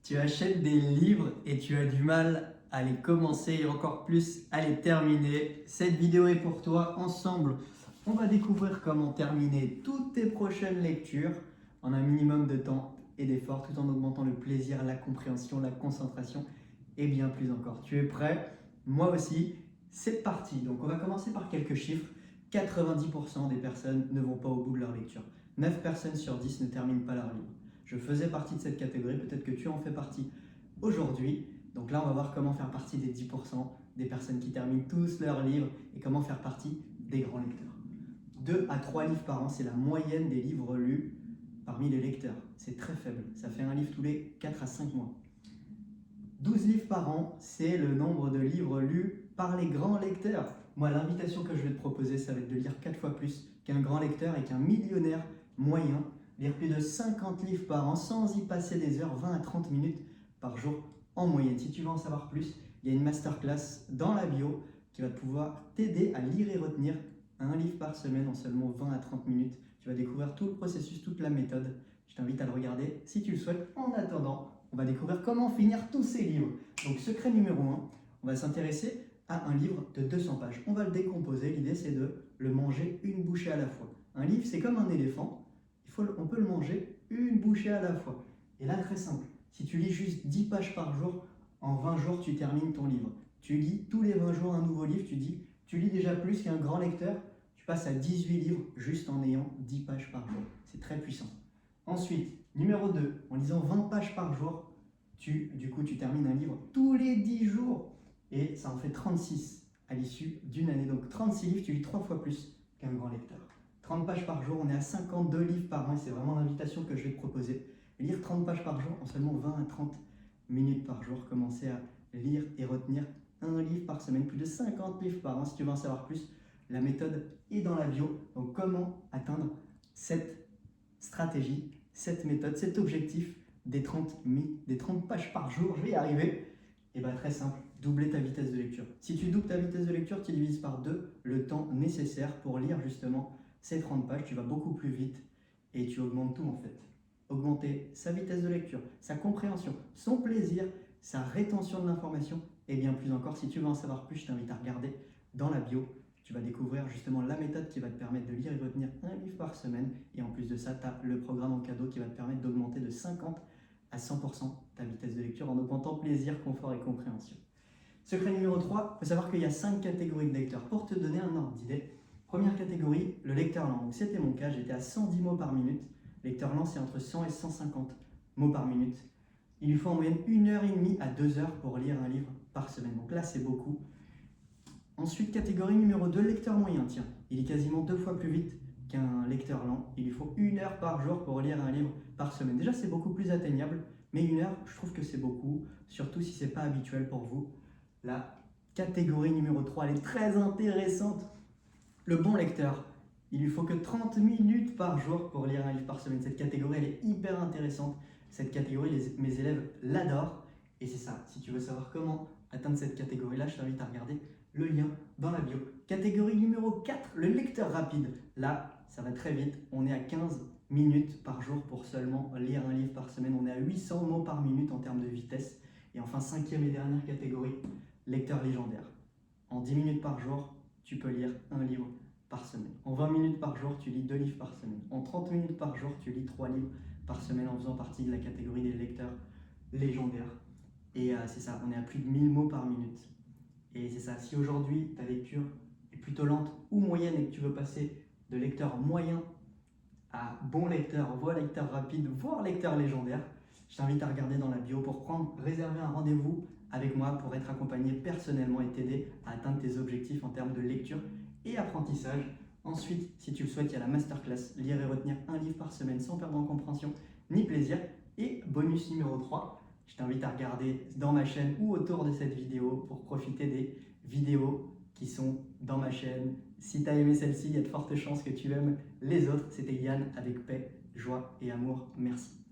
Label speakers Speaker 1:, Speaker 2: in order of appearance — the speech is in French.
Speaker 1: Tu achètes des livres et tu as du mal à les commencer et encore plus à les terminer. Cette vidéo est pour toi. Ensemble, on va découvrir comment terminer toutes tes prochaines lectures en un minimum de temps et d'effort tout en augmentant le plaisir, la compréhension, la concentration et bien plus encore. Tu es prêt? Moi aussi, c'est parti. Donc on va commencer par quelques chiffres. 90% des personnes ne vont pas au bout de leur lecture. 9 personnes sur 10 ne terminent pas leur livre. Je faisais partie de cette catégorie, peut-être que tu en fais partie aujourd'hui. Donc là, on va voir comment faire partie des 10% des personnes qui terminent tous leurs livres et comment faire partie des grands lecteurs. 2 à 3 livres par an, c'est la moyenne des livres lus parmi les lecteurs. C'est très faible, ça fait un livre tous les 4 à 5 mois. 12 livres par an, c'est le nombre de livres lus par les grands lecteurs. Moi, l'invitation que je vais te proposer, ça va être de lire 4 fois plus qu'un grand lecteur et qu'un millionnaire moyen. Lire plus de 50 livres par an sans y passer des heures, 20 à 30 minutes par jour en moyenne. Si tu veux en savoir plus, il y a une masterclass dans la bio qui va pouvoir t'aider à lire et retenir un livre par semaine en seulement 20 à 30 minutes. Tu vas découvrir tout le processus, toute la méthode. Je t'invite à le regarder si tu le souhaites. En attendant, on va découvrir comment finir tous ces livres. Donc, secret numéro 1, on va s'intéresser à un livre de 200 pages. On va le décomposer. L'idée, c'est de le manger une bouchée à la fois. Un livre, c'est comme un éléphant. On peut le manger une bouchée à la fois. Et là, très simple. Si tu lis juste 10 pages par jour, en 20 jours, tu termines ton livre. Tu lis tous les 20 jours un nouveau livre. Tu lis déjà plus qu'un grand lecteur. Tu passes à 18 livres juste en ayant 10 pages par jour. C'est très puissant. Ensuite, numéro 2, en lisant 20 pages par jour, tu termines un livre tous les 10 jours. Et ça en fait 36 à l'issue d'une année. Donc 36 livres, tu lis 3 fois plus qu'un grand lecteur. 30 pages par jour, on est à 52 livres par an et c'est vraiment l'invitation que je vais te proposer. Lire 30 pages par jour en seulement 20 à 30 minutes par jour. Commencer à lire et retenir un livre par semaine, plus de 50 livres par an. Si tu veux en savoir plus, la méthode est dans la bio. Donc comment atteindre cette stratégie, cette méthode, cet objectif des 30 pages par jour, je vais y arriver. Et bien très simple, doubler ta vitesse de lecture. Si tu doubles ta vitesse de lecture, tu divises par 2 le temps nécessaire pour lire justement ces 30 pages, tu vas beaucoup plus vite et tu augmentes tout en fait. Augmenter sa vitesse de lecture, sa compréhension, son plaisir, sa rétention de l'information et bien plus encore. Si tu veux en savoir plus, je t'invite à regarder dans la bio. Tu vas découvrir justement la méthode qui va te permettre de lire et retenir un livre par semaine. Et en plus de ça, tu as le programme en cadeau qui va te permettre d'augmenter de 50 à 100% ta vitesse de lecture en augmentant plaisir, confort et compréhension. Secret numéro 3, il faut savoir qu'il y a 5 catégories de lecteurs. Pour te donner un ordre d'idée, première catégorie, le lecteur lent. Donc c'était mon cas, j'étais à 110 mots par minute. Lecteur lent, c'est entre 100 et 150 mots par minute. Il lui faut en moyenne 1h30 à 2 heures pour lire un livre par semaine. Donc là, c'est beaucoup. Ensuite, catégorie numéro 2, lecteur moyen. Tiens, il est quasiment 2 fois plus vite qu'un lecteur lent. Il lui faut 1 heure par jour pour lire un livre par semaine. Déjà, c'est beaucoup plus atteignable, mais 1 heure, je trouve que c'est beaucoup, surtout si ce n'est pas habituel pour vous. La catégorie numéro 3, elle est très intéressante. Le bon lecteur, il lui faut que 30 minutes par jour pour lire un livre par semaine. Cette catégorie, elle est hyper intéressante. Cette catégorie, mes élèves l'adorent. Et c'est ça, si tu veux savoir comment atteindre cette catégorie-là, je t'invite à regarder le lien dans la bio. Catégorie numéro 4, le lecteur rapide. Là, ça va très vite. On est à 15 minutes par jour pour seulement lire un livre par semaine. On est à 800 mots par minute en termes de vitesse. Et enfin, 5e et dernière catégorie, lecteur légendaire. En 10 minutes par jour, tu peux lire un livre par semaine. En 20 minutes par jour, tu lis 2 livres par semaine. En 30 minutes par jour, tu lis 3 livres par semaine en faisant partie de la catégorie des lecteurs légendaires. Et c'est ça, on est à plus de 1000 mots par minute. Et c'est ça, si aujourd'hui ta lecture est plutôt lente ou moyenne et que tu veux passer de lecteur moyen à bon lecteur, voire lecteur rapide, voire lecteur légendaire, je t'invite à regarder dans la bio pour réserver un rendez-vous avec moi pour être accompagné personnellement et t'aider à atteindre tes objectifs en termes de lecture et apprentissage. Ensuite, si tu le souhaites, il y a la masterclass, lire et retenir un livre par semaine sans perdre en compréhension ni plaisir. Et bonus numéro 3, je t'invite à regarder dans ma chaîne ou autour de cette vidéo pour profiter des vidéos qui sont dans ma chaîne. Si tu as aimé celle-ci, il y a de fortes chances que tu aimes les autres. C'était Yann avec paix, joie et amour. Merci.